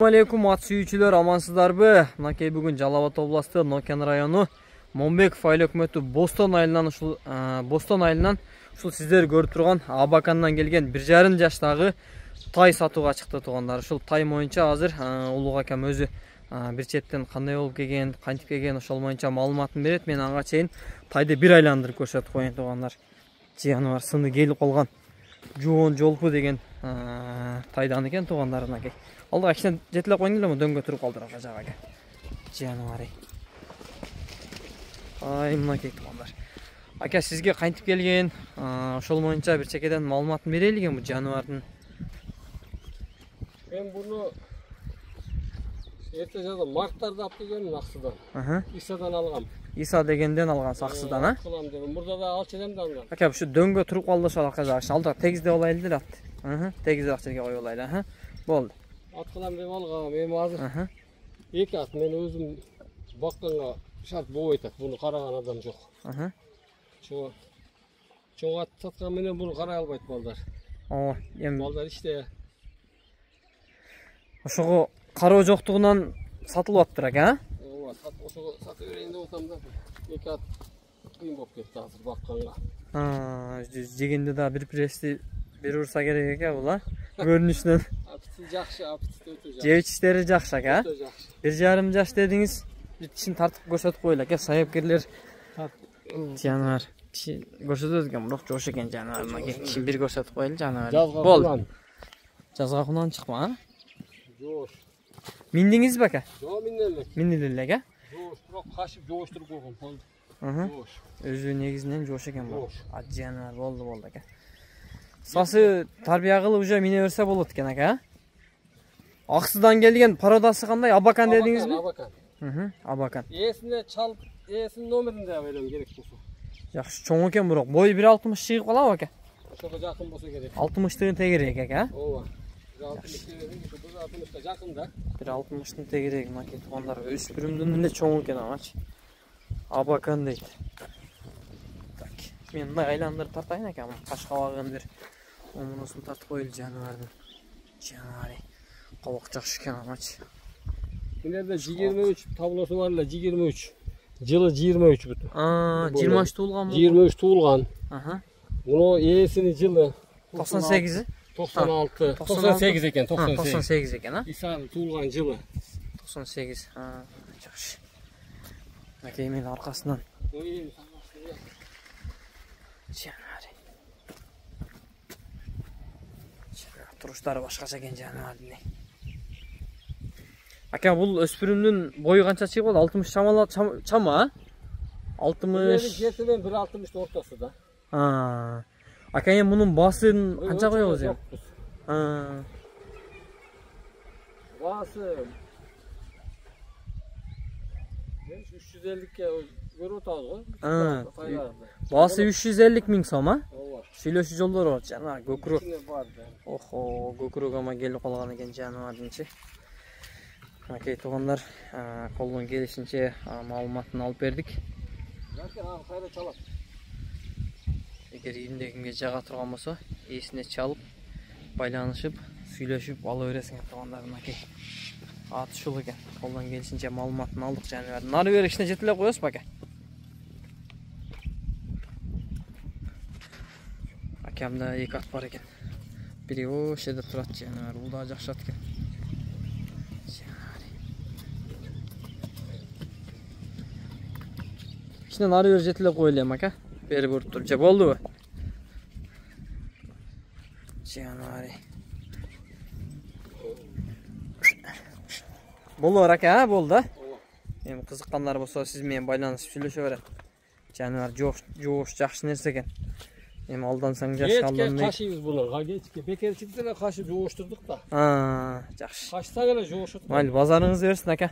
Алейкум ат сүйүүчүлөр, амансыздарбы? Мынакей бүгүн Жалал Абад областы Нокен району Момбеков айыл өкмөтү Бостон айылынан ушул сиздер көрүп турган Абакандан келген 1,5 жаштагы тай сатууга чыкты туугандар. Ушул тай боюнча азыр улуг акам өзү бир четтен кандай болуп келген, кантип келген ошол боюнча маалыматын берет. Мен ага чейин тайды бир айландырып көрсөтүп коеюн туугандар. Жаныбар сыны келип калган жоон жолпу деген тайдан экен туугандар. Мынакей алдыга кичине жетиле коюн эле, дөңгө туруп калдыр ага жагага. Жаныбар. Ай мынакей туугандар. Ака сизге кантип келген, ошол боюнча бир чекеден маалыматын берели экен бу жаныбардын. Мен буну эрте жазда марттарда алып келгенмин Аксыдан. Исадан алгам. Иса дегенден алган Аксыдан, а? Кылам деген. Мурда да алчы элем да алгам. Ака ушу дөңгө туруп калды ошол ага жагы. Алдыга тегизде болайлы деле ат. Тегизде ак жерге коюп алайлы, Болду. Ат кылам деп алгам. Эми азыр эки ат мен өзүм бакканга шарт болбой атат. Буну караган адам жок. Чоң ат саткан менен буну карай албайт балдар. Эми балдар иште. Ошого кароо жоктугунан сатылып аттыр ака, Ооба, ошого сатып берейин деп атам да. Эки ат кыйын болуп кетти азыр бакканга. Жегенде да бир прести берип урса керек экен бул, көрүнүшүнөн. Аппетити жакшы, аппетити өтө жакшы. Жеп ичтери жакшы ака. Өтө жакшы. 1,5 жаш дедиңиз, тишин тартып көрсөтүп коелу ака, сайыпкерлер. Жаныбар тиши көрсөтөт экен, бирок жош экен жаныбар. Мынакей тишин бир көрсөтүп коелу жаныбар. Болду. Жазга кунан чыкма, Жош. Миндиңизби ака? Жок, минден элек. Минден эле ака? Жош, бирок кашып жооштуруп койгон болду. Жош. Өзү негизинен жош экен бул. Жаныбар болду ака. Сасы тарбия кылып уже мине берсе болот экен ака. Аксыдан келген пародасы кандай? Абакан дедиңизби? Абакан. Абакан. Эсине чалып, эсинин номерин да берем керек болсо. Жакшы, чоң экен бирок. Бою 1,60 чыгып калабы ака? Ошого жакын болсо керек. 60-тын тегерек ака? Ооба. 1,60 жакын да. 1,60-тын тегерек мынакей туугандар. Өспүрүмдүн эле чоң экен агачы. Абакан дейт. Так, мен мындай айландырып тартайын ака, каш кабагын бир. Мунусун тартып коелу жаныбардын. Жаныбар. Кабак жакшы экен агачы. Мендерде 23 таблосу бар эле, 23. Жылы 23 бүтүн. 23 туулган. 23 туулган. Муну эсини жылы 98. 96. 98 экен, 98 экен, Исанын туулган жылы. 98. Жакшы. Мынакей мен аркасынан. Жаныбар. Туруштары башкача экен жаныбардын. Ака бул өспүрүмдүн бою канча чыгып калды? 60 чама, 60. Жетимен 1,60 ортосу да. Ака эми мунун баасын канча коебуз эми? Баасы 350ке көрүп атабыз го. Баасы 350 миң сом, Ооба. Сүйлөшүү жолдору бар жана көкүрөк. Бар. Охо, көкүрөк ама келип калган экен жаныбардынчы. Мынакей туугандар, колдон келишинче маалыматын алып бердик. Кайра чалат. Эгер ийинде кимге жага турган болсо, эсине чалып, байланышып, сүйлөшүп ала бересиң туугандар. Мынакей ат ушул экен. Колдон келишинче маалыматын алдык жаныбардын. Нары бери кичине жетиле коесузбу ака? Акамда эки ат бар экен. Бири ошол жерде турат жаныбар. Бул да жакшы ат экен. Кичине нары бери жетиле коелу эми ака. Бери буруп туруп же болдубу? Жаныбар. Болор ака, болду. Эми кызыккандар болсо сиз менен байланышып сүйлөшө берет. Жаныбар жоош жакшы нерсе экен. Эми алдансаң жаш алдан. Кашыбыз буну. Кечке бекер чыкты эле кашып жооштурдук да. Жакшы. Кашсаң эле жоошот. Майли базарыңыз берсин ака.